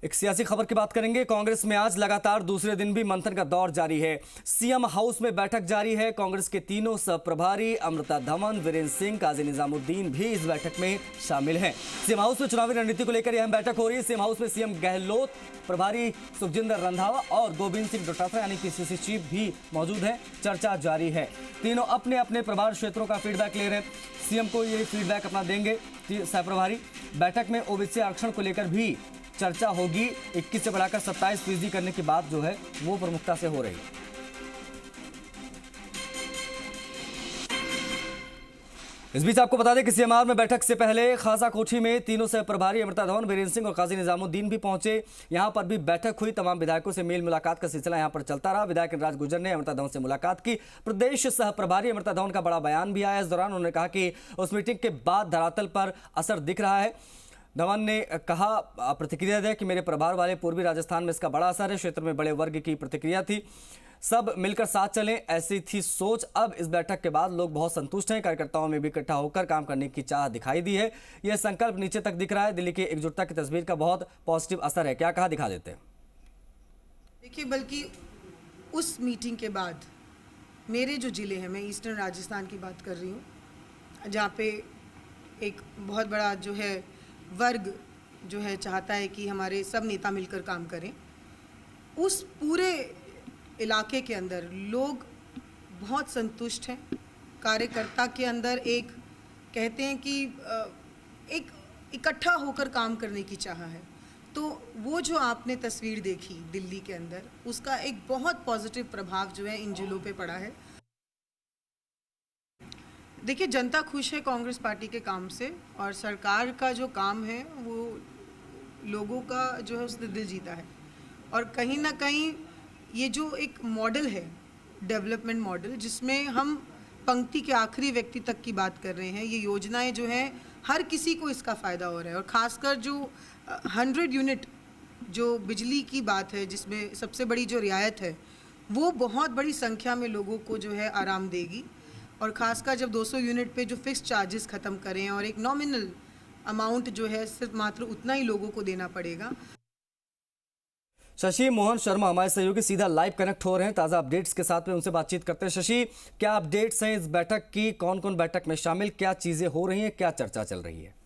एक सियासी खबर की बात करेंगे। कांग्रेस में आज लगातार दूसरे दिन भी मंथन का दौर जारी है। सीएम हाउस में बैठक जारी है। कांग्रेस के तीनों सह प्रभारी अमृता धवन, वीरेंद्र सिंह, काजी निजामुद्दीन भी इस बैठक में शामिल हैं। सीएम हाउस में चुनावी रणनीति को लेकर यह बैठक हो रही है। सीएम हाउस में सीएम गहलोत, प्रभारी सुखजिंदर रंधावा और गोविंद सिंह डोटासरा यानी पीसीसी चीफ भी मौजूद हैं। चर्चा जारी है। तीनों अपने अपने प्रभार क्षेत्रों का फीडबैक ले रहे हैं। सीएम को ये फीडबैक अपना देंगे सह प्रभारी। बैठक में ओबीसी आरक्षण को लेकर भी चर्चा होगी। 21 से बढ़ाकर 27% करने की बात जो है वो प्रमुखता से हो रही है। इस बीच आपको बता दें कि सीएमआर में बैठक से पहले खासा कोठी में तीनों सह प्रभारी अमृता धवन, वीरेंद्र सिंह और काजी निजामुद्दीन भी पहुंचे। यहां पर भी बैठक हुई। तमाम विधायकों से मेल मुलाकात का सिलसिला यहां पर चलता रहा। विधायक राज गुर्जर ने अमृता धवन से मुलाकात की। प्रदेश सह प्रभारी अमृता धवन का बड़ा बयान भी आया। इस दौरान उन्होंने कहा कि उस मीटिंग के बाद धरातल पर असर दिख रहा है। धवन ने कहा, प्रतिक्रिया दी कि मेरे प्रभार वाले पूर्वी राजस्थान में इसका बड़ा असर है। क्षेत्र में बड़े वर्ग की प्रतिक्रिया थी, सब मिलकर साथ चलें, ऐसी थी सोच। अब इस बैठक के बाद लोग बहुत संतुष्ट हैं। कार्यकर्ताओं में भी इकट्ठा होकर काम करने की चाह दिखाई दी है। यह संकल्प नीचे तक दिख रहा है। दिल्ली की एकजुटता की तस्वीर का बहुत पॉजिटिव असर है। क्या कहा, दिखा देते हैं। देखिए, बल्कि उस मीटिंग के बाद मेरे जो जिले हैं, मैं ईस्टर्न राजस्थान की बात कर रही हूँ, जहाँ पे एक बहुत बड़ा जो है वर्ग जो है चाहता है कि हमारे सब नेता मिलकर काम करें। उस पूरे इलाके के अंदर लोग बहुत संतुष्ट हैं। कार्यकर्ता के अंदर एक कहते हैं कि एक इकट्ठा होकर काम करने की चाह है। तो वो जो आपने तस्वीर देखी दिल्ली के अंदर, उसका एक बहुत पॉजिटिव प्रभाव जो है इन जिलों पे पड़ा है। देखिए, जनता खुश है कांग्रेस पार्टी के काम से, और सरकार का जो काम है वो लोगों का जो है उसने दिल जीता है। और कहीं ना कहीं ये जो एक मॉडल है, डेवलपमेंट मॉडल, जिसमें हम पंक्ति के आखिरी व्यक्ति तक की बात कर रहे हैं, ये योजनाएं जो हैं हर किसी को इसका फ़ायदा हो रहा है। और ख़ासकर जो 100 यूनिट जो बिजली की बात है, जिसमें सबसे बड़ी जो रियायत है, वो बहुत बड़ी संख्या में लोगों को जो है आराम देगी। और ख़ासकर जब 200 यूनिट पे जो फिक्स चार्जेस ख़त्म करें और एक नॉमिनल अमाउंट जो है सिर्फ मात्र उतना ही लोगों को देना पड़ेगा। शशि मोहन शर्मा हमारे सहयोगी सीधा लाइव कनेक्ट हो रहे हैं ताज़ा अपडेट्स के साथ में। उनसे बातचीत करते हैं। शशि, क्या अपडेट्स हैं इस बैठक की? कौन कौन बैठक में शामिल, क्या चीज़ें हो रही हैं, क्या चर्चा चल रही है?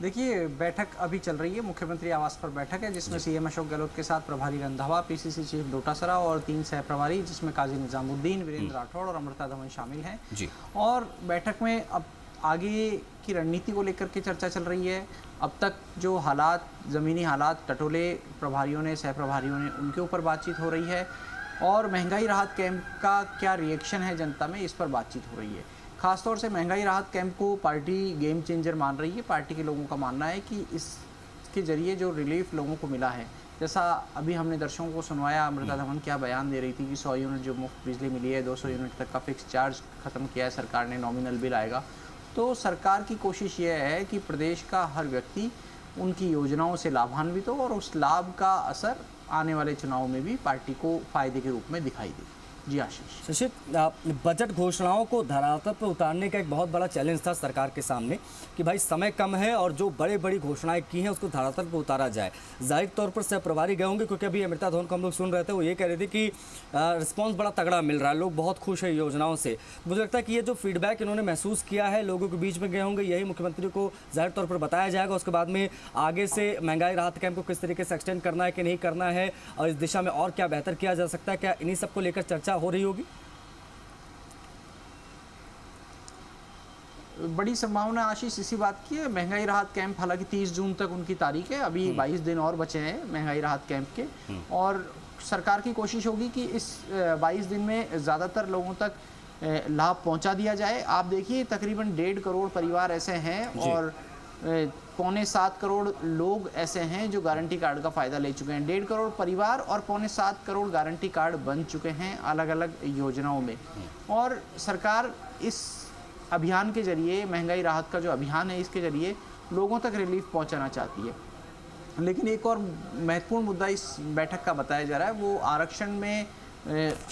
देखिए, बैठक अभी चल रही है। मुख्यमंत्री आवास पर बैठक है, जिसमें सीएम अशोक गहलोत के साथ प्रभारी रंधावा, पीसीसी चीफ डोटासरा और 3 सह प्रभारी, जिसमें काजी निजामुद्दीन, वीरेंद्र राठौड़ और अमृता धवन शामिल हैं जी। और बैठक में अब आगे की रणनीति को लेकर के चर्चा चल रही है। अब तक जो हालात, ज़मीनी हालात टटोले प्रभारियों ने, सह प्रभारियों ने, उनके ऊपर बातचीत हो रही है। और महंगाई राहत कैंप का क्या रिएक्शन है जनता में, इस पर बातचीत हो रही है। खासतौर से महंगाई राहत कैंप को पार्टी गेम चेंजर मान रही है। पार्टी के लोगों का मानना है कि इसके जरिए जो रिलीफ लोगों को मिला है, जैसा अभी हमने दर्शकों को सुनवाया, अमृता धवन क्या बयान दे रही थी कि 100 यूनिट जो मुफ्त बिजली मिली है, 200 यूनिट तक का फिक्स चार्ज ख़त्म किया है सरकार ने, नॉमिनल बिल आएगा। तो सरकार की कोशिश ये है कि प्रदेश का हर व्यक्ति उनकी योजनाओं से लाभान्वित हो और उस लाभ का असर आने वाले चुनाव में भी पार्टी को फायदे के रूप में दिखाई दे। जी आशीष। शशि, बजट घोषणाओं को धरातल पर उतारने का एक बहुत बड़ा चैलेंज था सरकार के सामने कि भाई समय कम है और जो बड़ी बड़ी घोषणाएं की हैं उसको धरातल पर उतारा जाए। जाहिर तौर पर सह प्रभारी गए होंगे, क्योंकि अभी अमृता धवन को हम लोग सुन रहे थे, वो ये कह रहे थे कि रिस्पॉन्स बड़ा तगड़ा मिल रहा है, लोग बहुत खुश है योजनाओं से। मुझे लगता है कि ये जो फीडबैक इन्होंने महसूस किया है, लोगों के बीच में गए होंगे, यही मुख्यमंत्री को जाहिर तौर पर बताया जाएगा। उसके बाद में आगे से महंगाई राहत कैंप को किस तरीके से एक्सटेंड करना है कि नहीं करना है, और इस दिशा में और क्या बेहतर किया जा सकता है, क्या इन्हीं सबको लेकर चर्चा हो रही होगी? बड़ी संभावना आशीष इसी बात की है। महंगाई राहत कैंप हालांकि 30 जून तक उनकी तारीख है, अभी 22 दिन और बचे हैं महंगाई राहत कैंप के। और सरकार की कोशिश होगी कि इस 22 दिन में ज़्यादातर लोगों तक लाभ पहुंचा दिया जाए। आप देखिए, तकरीबन 1.5 करोड़ परिवार ऐसे हैं और 6.25 करोड़ लोग ऐसे हैं जो गारंटी कार्ड का फ़ायदा ले चुके हैं। 1.5 करोड़ परिवार और 6.25 करोड़ गारंटी कार्ड बन चुके हैं अलग अलग योजनाओं में। और सरकार इस अभियान के जरिए, महंगाई राहत का जो अभियान है, इसके जरिए लोगों तक रिलीफ पहुंचाना चाहती है। लेकिन एक और महत्वपूर्ण मुद्दा इस बैठक का बताया जा रहा है, वो आरक्षण में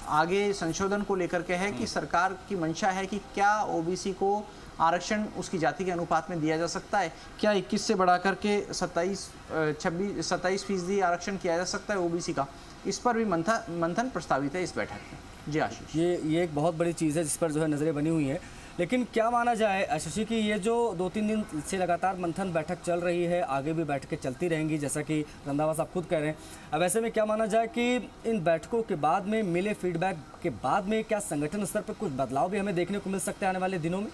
आगे संशोधन को लेकर के है कि सरकार की मंशा है कि क्या ओबीसी को आरक्षण उसकी जाति के अनुपात में दिया जा सकता है? क्या 21 से बढ़ा करके 27% आरक्षण किया जा सकता है ओबीसी का? इस पर भी मंथन प्रस्तावित है इस बैठक में। जी आशीष, ये एक बहुत बड़ी चीज़ है जिस पर जो है नज़रें बनी हुई हैं। लेकिन क्या माना जाए शशि कि ये जो 2-3 दिन से लगातार मंथन बैठक चल रही है, आगे भी बैठकें चलती रहेंगी जैसा कि रंधावा साहब खुद कह रहे हैं। अब ऐसे में क्या माना जाए कि इन बैठकों के बाद में मिले फीडबैक के बाद में क्या संगठन स्तर पर कुछ बदलाव भी हमें देखने को मिल सकते हैं आने वाले दिनों में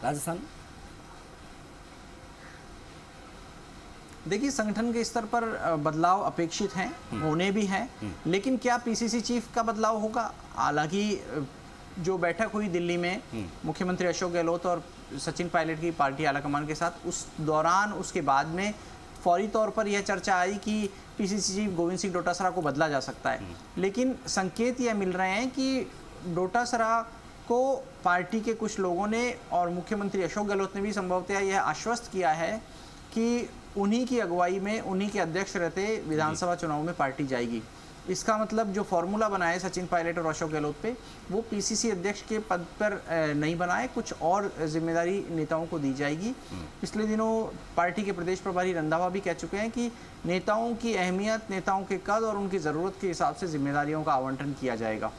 राजस्थान में? देखिए, संगठन के स्तर पर बदलाव अपेक्षित हैं, होने भी हैं, लेकिन क्या पीसीसी चीफ का बदलाव होगा? हालांकि जो बैठक हुई दिल्ली में मुख्यमंत्री अशोक गहलोत और सचिन पायलट की पार्टी आलाकमान के साथ, उस दौरान उसके बाद में फौरी तौर पर यह चर्चा आई कि पीसीसी चीफ गोविंद सिंह डोटासरा को बदला जा सकता है। लेकिन संकेत यह मिल रहे हैं कि डोटासरा को पार्टी के कुछ लोगों ने और मुख्यमंत्री अशोक गहलोत ने भी संभवतः यह आश्वस्त किया है कि उन्हीं की अगुवाई में, उन्हीं के अध्यक्ष रहते विधानसभा चुनाव में पार्टी जाएगी। इसका मतलब जो फॉर्मूला बनाए सचिन पायलट और अशोक गहलोत पे, वो पीसीसी अध्यक्ष के पद पर नहीं बनाए, कुछ और जिम्मेदारी नेताओं को दी जाएगी। पिछले दिनों पार्टी के प्रदेश प्रभारी रंधावा भी कह चुके हैं कि नेताओं की अहमियत, नेताओं के कद और उनकी ज़रूरत के हिसाब से जिम्मेदारियों का आवंटन किया जाएगा।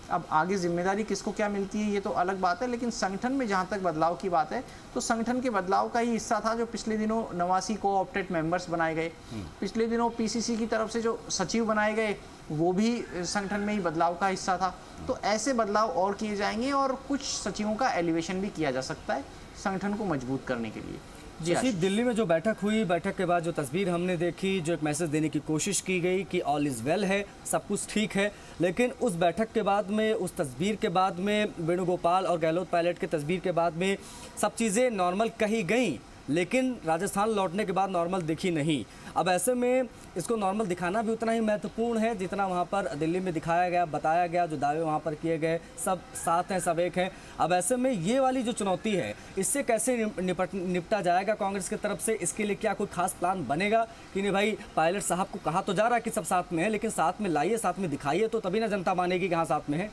अब आगे जिम्मेदारी किसको क्या मिलती है ये तो अलग बात है, लेकिन संगठन में जहाँ तक बदलाव की बात है तो संगठन के बदलाव का ही हिस्सा था जो पिछले दिनों 89 को-ऑप्टेड मेंबर्स बनाए गए। पिछले दिनों पीसीसी की तरफ से जो सचिव बनाए गए वो भी संगठन में ही बदलाव का हिस्सा था। तो ऐसे बदलाव और किए जाएंगे और कुछ सचिवों का एलिवेशन भी किया जा सकता है संगठन को मजबूत करने के लिए। जी, दिल्ली में जो बैठक हुई, बैठक के बाद जो तस्वीर हमने देखी, जो एक मैसेज देने की कोशिश की गई कि ऑल इज़ वेल है, सब कुछ ठीक है, लेकिन उस बैठक के बाद में, उस तस्वीर के बाद में, वेणुगोपाल और गहलोत पायलट के तस्वीर के बाद में सब चीज़ें नॉर्मल कही गई, लेकिन राजस्थान लौटने के बाद नॉर्मल दिखी नहीं। अब ऐसे में इसको नॉर्मल दिखाना भी उतना ही महत्वपूर्ण है जितना वहाँ पर दिल्ली में दिखाया गया, बताया गया, जो दावे वहाँ पर किए गए, सब साथ हैं, सब एक हैं। अब ऐसे में ये वाली जो चुनौती है, इससे कैसे निपटा जाएगा कांग्रेस की तरफ से? इसके लिए क्या कोई खास प्लान बनेगा कि नहीं भाई, पायलट साहब को कहा तो जा रहा है कि सब साथ में है, लेकिन साथ में लाइए, साथ में दिखाइए, तो तभी ना जनता मानेगी कि हाँ साथ में है।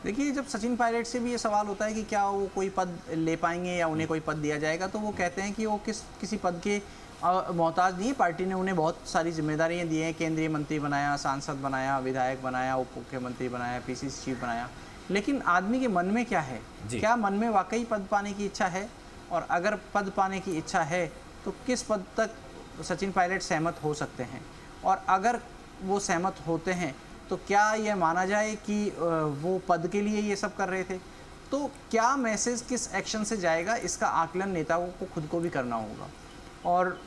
देखिए, जब सचिन पायलट से भी ये सवाल होता है कि क्या वो कोई पद ले पाएंगे या उन्हें कोई पद दिया जाएगा, तो वो कहते हैं कि वो किसी पद के मोहताज नहीं है। पार्टी ने उन्हें बहुत सारी जिम्मेदारियां दी हैं, केंद्रीय मंत्री बनाया, सांसद बनाया, विधायक बनाया, उप मुख्यमंत्री बनाया, पीसीसी चीफ बनाया। लेकिन आदमी के मन में क्या है? क्या मन में वाकई पद पाने की इच्छा है? और अगर पद पाने की इच्छा है तो किस पद तक सचिन पायलट सहमत हो सकते हैं? और अगर वो सहमत होते हैं तो क्या यह माना जाए कि वो पद के लिए ये सब कर रहे थे? तो क्या मैसेज किस एक्शन से जाएगा, इसका आकलन नेताओं को खुद को भी करना होगा। और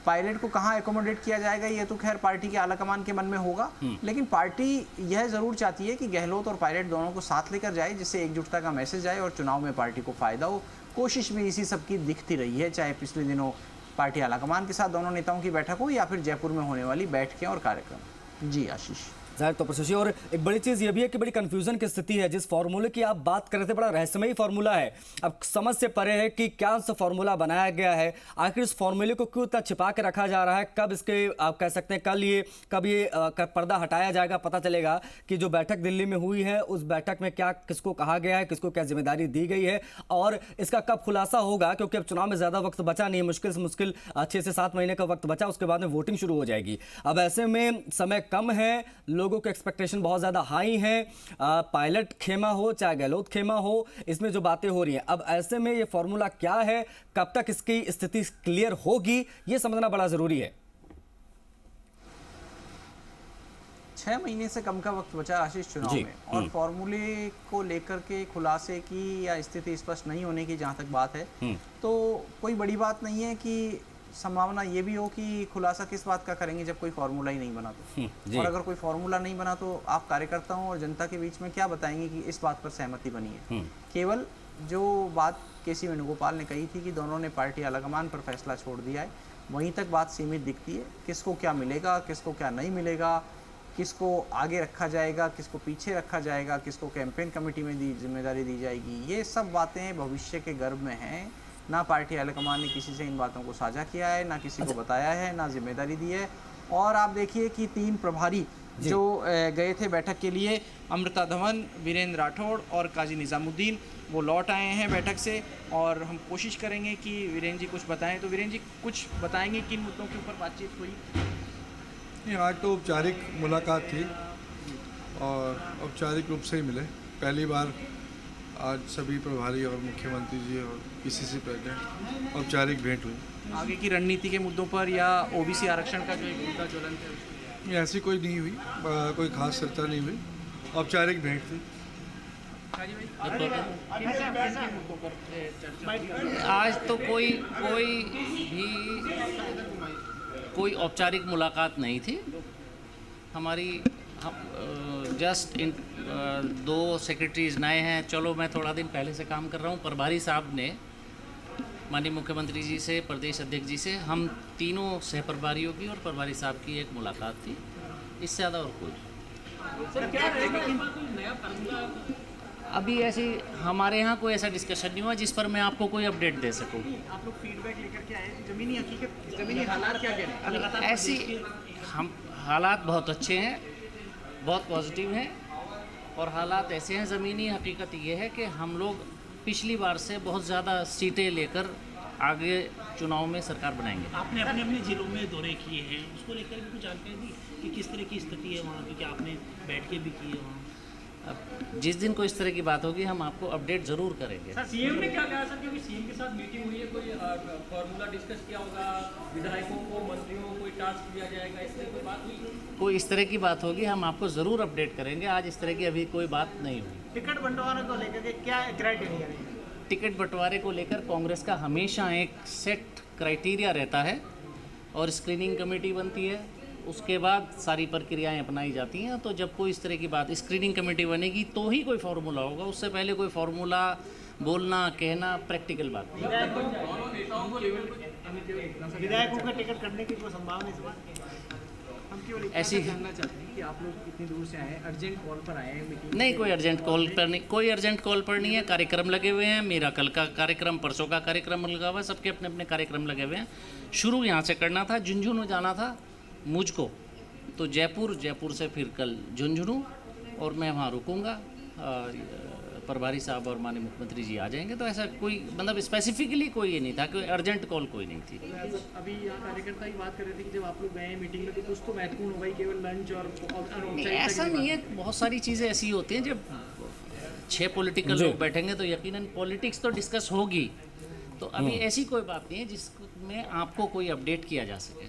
पायलट को कहाँ एकोमोडेट किया जाएगा ये तो खैर पार्टी के आलाकमान के मन में होगा, लेकिन पार्टी यह ज़रूर चाहती है कि गहलोत और पायलट दोनों को साथ लेकर जाए, जिससे एकजुटता का मैसेज आए और चुनाव में पार्टी को फ़ायदा हो। कोशिश भी इसी सब की दिखती रही है, चाहे पिछले दिनों पार्टी आलाकमान के साथ दोनों नेताओं की बैठक हो या फिर जयपुर में होने वाली बैठकें और कार्यक्रम। जी आशीष, जाहिर तौर पर शशि, और एक बड़ी चीज़ ये भी है कि बड़ी कंफ्यूजन की स्थिति है। जिस फार्मूले की आप बात कर रहे थे, बड़ा रहस्यमयी फार्मूला है। अब समझ से परे है कि क्या सा फार्मूला बनाया गया है, आखिर इस फार्मूले को क्यों इतना छिपा के रखा जा रहा है, कब इसके आप कह सकते हैं कब ये पर्दा हटाया जाएगा, पता चलेगा कि जो बैठक दिल्ली में हुई है उस बैठक में क्या किसको कहा गया है, किसको क्या जिम्मेदारी दी गई है, और इसका कब खुलासा होगा, क्योंकि अब चुनाव में ज़्यादा वक्त बचा नहीं है, मुश्किल से मुश्किल 6 से 7 महीने का वक्त बचा, उसके बाद में वोटिंग शुरू हो जाएगी। अब ऐसे में समय कम है, लोगों के एक्सपेक्टेशन बहुत ज़्यादा हाई हैं, पायलट खेमा हो चाहे गहलोत खेमा हो, इसमें जो बातें हो रही हैं, अब ऐसे में ये फॉर्मूला क्या है, कब तक इसकी स्थिति क्लियर होगी, ये समझना बड़ा ज़रूरी है। 6 महीने से कम का वक्त बचा आशीष चुनाव में, और फॉर्मूले को लेकर के खुलासे की या स्थिति स्पष्ट नहीं होने की जहाँ तक बात है, तो कोई बड़ी बात नहीं है कि संभावना ये भी हो कि खुलासा किस बात का करेंगे जब कोई फार्मूला ही नहीं बना तो। और अगर कोई फार्मूला नहीं बना तो आप कार्यकर्ताओं और जनता के बीच में क्या बताएंगे कि इस बात पर सहमति बनी है। केवल जो बात केसी वेणुगोपाल ने कही थी कि दोनों ने पार्टी आलाकमान पर फैसला छोड़ दिया है, वहीं तक बात सीमित दिखती है। किसको क्या मिलेगा, किसको क्या नहीं मिलेगा, किसको आगे रखा जाएगा, किसको पीछे रखा जाएगा, किसको कैंपेन कमेटी में जिम्मेदारी दी जाएगी, ये सब बातें भविष्य के गर्भ में हैं। ना पार्टी हाईकमान ने किसी से इन बातों को साझा किया है, ना किसी को बताया है, ना जिम्मेदारी दी है। और आप देखिए कि 3 प्रभारी जो गए थे बैठक के लिए, अमृता धवन, वीरेंद्र राठौड़ और काजी निज़ामुद्दीन, वो लौट आए हैं बैठक से। और हम कोशिश करेंगे कि वीरेंद्र जी कुछ बताएं। तो वीरेंद्र जी कुछ बताएंगे किन मुद्दों के ऊपर बातचीत हुई? आज तो औपचारिक मुलाकात थी और औपचारिक रूप से ही मिले। पहली बार आज सभी प्रभारी और मुख्यमंत्री जी और पीसीसी प्रेसिडेंट औपचारिक भेंट हुई। आगे की रणनीति के मुद्दों पर या ओबीसी आरक्षण का जो एक मुद्दा ज्वलन है, ऐसी कोई नहीं हुई, कोई खास चर्चा नहीं हुई, औपचारिक भेंट थी। आज तो कोई औपचारिक मुलाकात नहीं थी हमारी। जस्ट इन 2 सेक्रेटरीज नए हैं। चलो, मैं थोड़ा दिन पहले से काम कर रहा हूँ। प्रभारी साहब ने माननीय मुख्यमंत्री जी से, प्रदेश अध्यक्ष जी से, हम तीनों सह प्रभारियों की और प्रभारी साहब की एक मुलाकात थी। इससे ज़्यादा और कोई अभी ऐसी हमारे यहाँ कोई ऐसा डिस्कशन नहीं हुआ जिस पर मैं आपको कोई अपडेट दे सकूँ। आप लोग फीडबैक लेकर के आए, ज़मीनी हकीकत, ज़मीनी हालात क्या कह रहे हैं? ऐसी हम हालात बहुत अच्छे हैं, बहुत पॉजिटिव हैं। और हालात ऐसे हैं, ज़मीनी हकीकत ये है कि हम लोग पिछली बार से बहुत ज़्यादा सीटें लेकर आगे चुनाव में सरकार बनाएंगे। आपने अपने अपने जिलों में दौरे किए हैं, उसको लेकर भी कुछ जानकारी दी कि किस तरह की स्थिति है वहाँ की? क्या आपने बैठ के भी किए वहाँ? अब जिस दिन कोई इस तरह की बात होगी हम आपको अपडेट ज़रूर करेंगे। सर, सीएम ने क्या कहा सर? क्योंकि सीएम के साथ मीटिंग हुई है, कोई फॉर्मूला डिस्कस किया होगा, विधायकों को, मंत्रियों को कोई टास्क दिया जाएगा, इस तरह कोई बात हुई? कोई इस तरह की बात होगी हम आपको ज़रूर अपडेट करेंगे। आज इस तरह की अभी कोई बात नहीं हुई। टिकट बंटवारे को लेकर के क्या क्राइटेरिया है? टिकट बंटवारे को लेकर कांग्रेस का हमेशा एक सेट क्राइटेरिया रहता है और स्क्रीनिंग कमेटी बनती है, उसके बाद सारी प्रक्रियाएं अपनाई जाती हैं। तो जब कोई इस तरह की बात, स्क्रीनिंग कमेटी बनेगी तो ही कोई फार्मूला होगा। उससे पहले कोई फार्मूला बोलना, कहना प्रैक्टिकल बात नहीं। विधायकों का टिकट करने की कोई संभावना इस बार? हम केवल ऐसी जानना चाहते हैं कि आप लोग इतनी दूर से आए हैं, अर्जेंट कॉल पर आए हैं मीटिंग? नहीं, कोई अर्जेंट कॉल पर नहीं, कोई अर्जेंट कॉल पर नहीं है। कार्यक्रम लगे हुए हैं। मेरा कल का कार्यक्रम, परसों का कार्यक्रम लगा हुआ है। सबके अपने अपने कार्यक्रम लगे हुए हैं। शुरू यहाँ से करना था, झुंझुनू जाना था मुझको, तो जयपुर से फिर कल झुंझुनू, और मैं वहाँ रुकूँगा। प्रभारी साहब और माननीय मुख्यमंत्री जी आ जाएंगे। तो ऐसा कोई मतलब स्पेसिफिकली कोई ये नहीं था, कोई अर्जेंट कॉल कोई नहीं थी। अभी यहाँ कार्यकर्ता ही बात कर रहे थे कि जब आप लोग गए मीटिंग में तो कुछ तो महत्वपूर्ण होगा ही, केवल लंच और नहीं, ऐसा नहीं है। बहुत सारी चीज़ें ऐसी होती हैं, जब 6 पॉलिटिकल लोग बैठेंगे तो यकीनन पॉलिटिक्स तो डिस्कस होगी। तो अभी ऐसी कोई बात नहीं है जिसमें आपको कोई अपडेट किया जा सके।